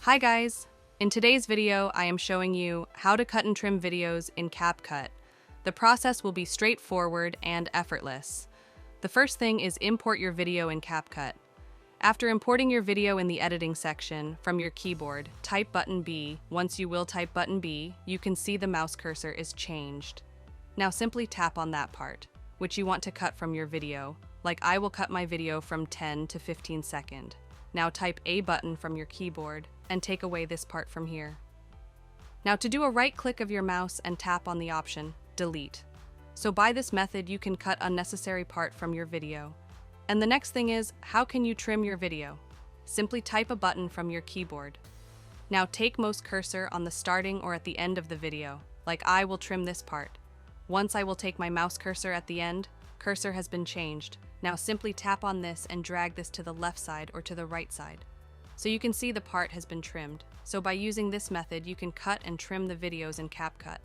Hi guys! In today's video, I am showing you how to cut and trim videos in CapCut. The process will be straightforward and effortless. The first thing is import your video in CapCut. After importing your video in the editing section from your keyboard, type button B. Once you will type button B, you can see the mouse cursor is changed. Now simply tap on that part, which you want to cut from your video. Like I will cut my video from 10 to 15 seconds. Now type A button from your keyboard and take away this part from here. Now to do a right click of your mouse and tap on the option, delete. So by this method you can cut unnecessary part from your video. And the next thing is, how can you trim your video? Simply type a button from your keyboard. Now take mouse cursor on the starting or at the end of the video, like I will trim this part. Once I will take my mouse cursor at the end, cursor has been changed. Now simply tap on this and drag this to the left side or to the right side. So you can see the part has been trimmed. So by using this method, you can cut and trim the videos in CapCut.